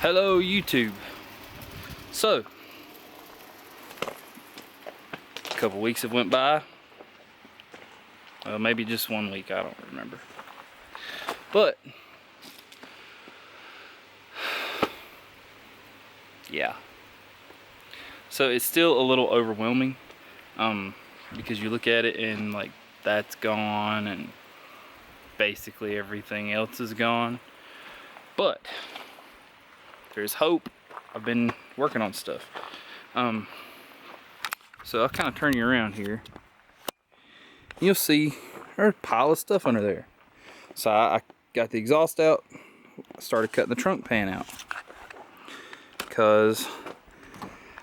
Hello YouTube. So, a couple weeks have went by. Maybe just 1 week, I don't remember. But, yeah. So it's still a little overwhelming. Because you look at it and like, that's gone and basically everything else is gone. But, there's hope. I've been working on stuff. So I'll kind of turn you around here. You'll see there's a pile of stuff under there. So I got the exhaust out. I started cutting the trunk pan out. Because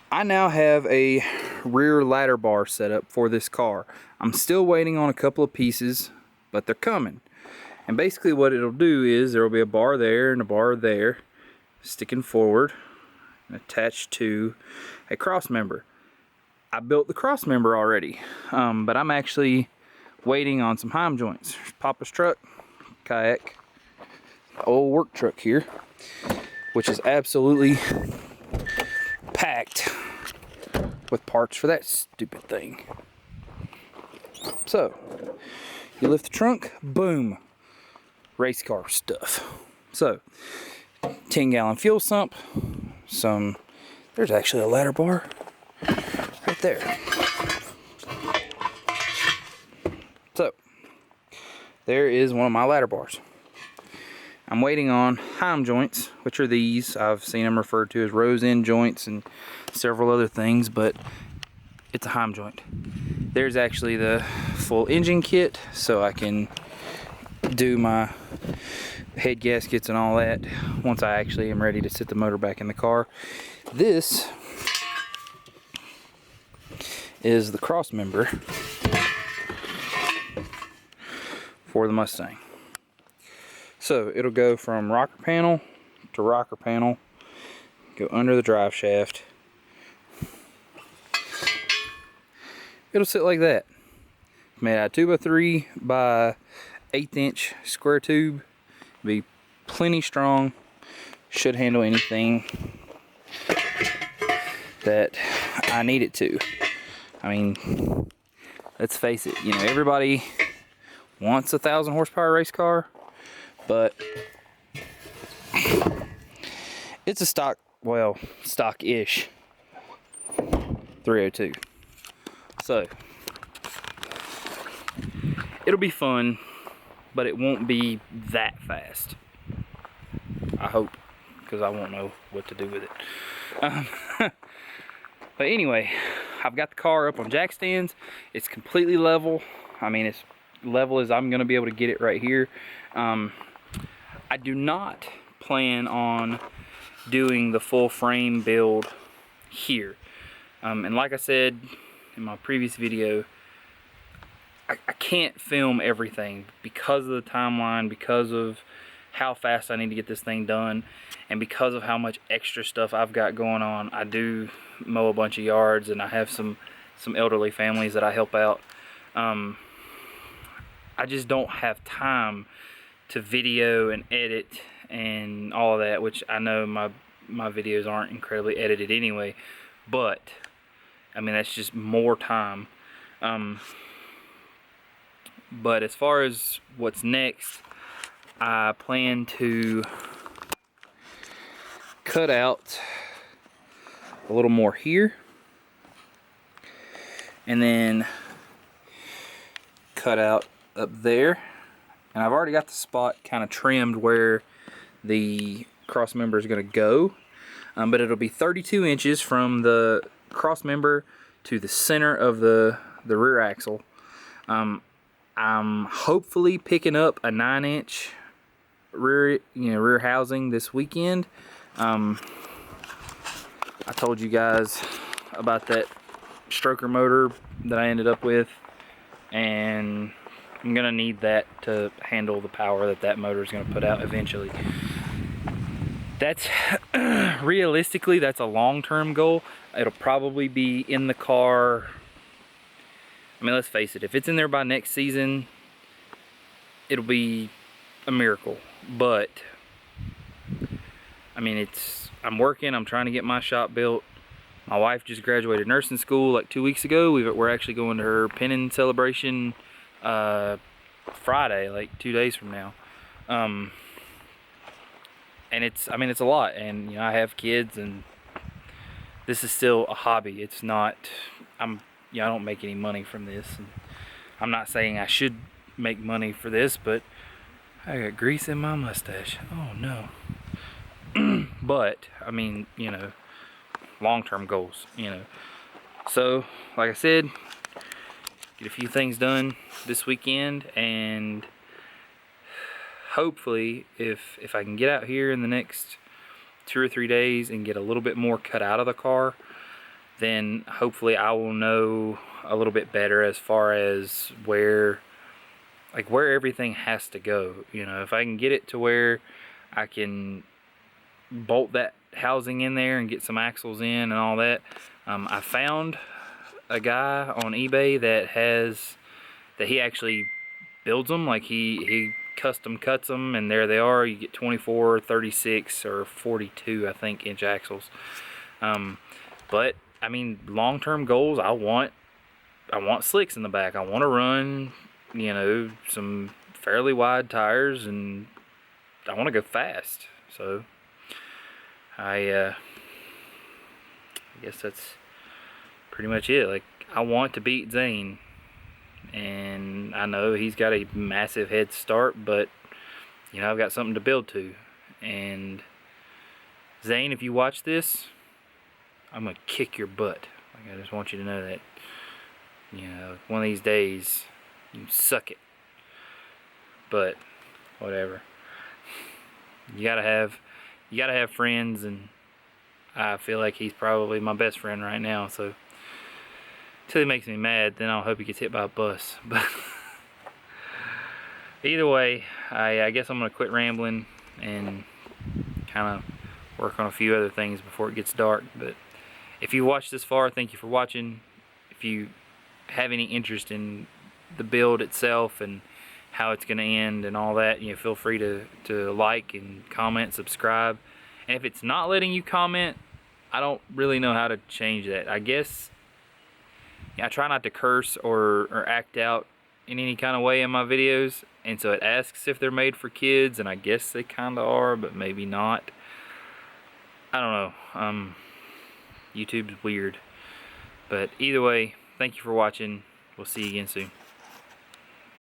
I now have a rear ladder bar set up for this car. I'm still waiting on a couple of pieces, but they're coming. And basically what it'll do is there will be a bar there and a bar there, sticking forward and attached to a cross member. I built the cross member already, but I'm actually waiting on some heim joints. There's Papa's truck, kayak, old work truck here, which is absolutely packed with parts for that stupid thing. So, you lift the trunk, boom, race car stuff. So, 10-gallon fuel sump, there's actually a ladder bar right there. So, there is one of my ladder bars. I'm waiting on heim joints, which are these. I've seen them referred to as rose end joints and several other things, but it's a heim joint. There's actually the full engine kit, so I can do my head gaskets and all that once I actually am ready to sit the motor back in the car. This is the cross member for the Mustang. So it'll go from rocker panel to rocker panel, go under the drive shaft. It'll sit like that. Made out of 2x3 by 1/8 inch square tube. Be plenty strong. Should handle anything that I need it to. I mean, let's face it, you know, everybody wants a 1,000 horsepower race car, but it's a stock, well, stock-ish 302. So, it'll be fun, but it won't be that fast. I hope, because I won't know what to do with it. But anyway, I've got the car up on jack stands. It's completely level. I mean, it's level as I'm going to be able to get it right here. I do not plan on doing the full frame build here. And like I said in my previous video, I can't film everything because of the timeline, because of how fast I need to get this thing done, and because of how much extra stuff I've got going on. I do mow a bunch of yards, and I have some elderly families that I help out. I just don't have time to video and edit and all of that, which I know my videos aren't incredibly edited anyway, but I mean, that's just more time. But as far as what's next, I plan to cut out a little more here, and then cut out up there. And I've already got the spot kind of trimmed where the cross member is going to go, but it'll be 32 inches from the cross member to the center of the rear axle. I'm hopefully picking up a 9-inch rear housing this weekend. I told you guys about that stroker motor that I ended up with, and I'm gonna need that to handle the power that motor is gonna put out eventually. That's realistically, that's a long-term goal. It'll probably be in the car. I mean, let's face it, if it's in there by next season, it'll be a miracle. But I mean, I'm working, I'm trying to get my shop built. My wife just graduated nursing school like 2 weeks ago. We're actually going to her pinning celebration Friday, like 2 days from now. And I mean, it's a lot, and you know, I have kids, and this is still a hobby. It's not, I don't make any money from this, and I'm not saying I should make money for this, but I got grease in my mustache. Oh no. But I mean, you know, long-term goals, you know. So, like I said, get a few things done this weekend, and hopefully if I can get out here in the next 2 or 3 days and get a little bit more cut out of the car, then hopefully I will know a little bit better as far as where everything has to go. You know, if I can get it to where I can bolt that housing in there and get some axles in and all that. I found a guy on eBay that he actually builds them, like he custom cuts them, and there they are. You get 24, 36, or 42, I think, inch axles. But I mean, long-term goals, I want slicks in the back. I want to run, you know, some fairly wide tires, and I want to go fast. So I guess that's pretty much it. Like, I want to beat Zane, and I know he's got a massive head start, but you know, I've got something to build to. And Zane, if you watch this, I'm gonna kick your butt. Like, I just want you to know that. You know, one of these days, you suck it. But whatever. You gotta have friends, and I feel like he's probably my best friend right now. So until he makes me mad, then I'll hope he gets hit by a bus. But either way, I guess I'm gonna quit rambling and kind of work on a few other things before it gets dark. But if you watched this far, thank you for watching. If you have any interest in the build itself and how it's going to end and all that, you know, feel free to like and comment, subscribe. And if it's not letting you comment, I don't really know how to change that. I guess, yeah, I try not to curse or act out in any kind of way in my videos, and so it asks if they're made for kids, and I guess they kind of are, but maybe not. I don't know. YouTube's weird. But either way, thank you for watching. We'll see you again soon.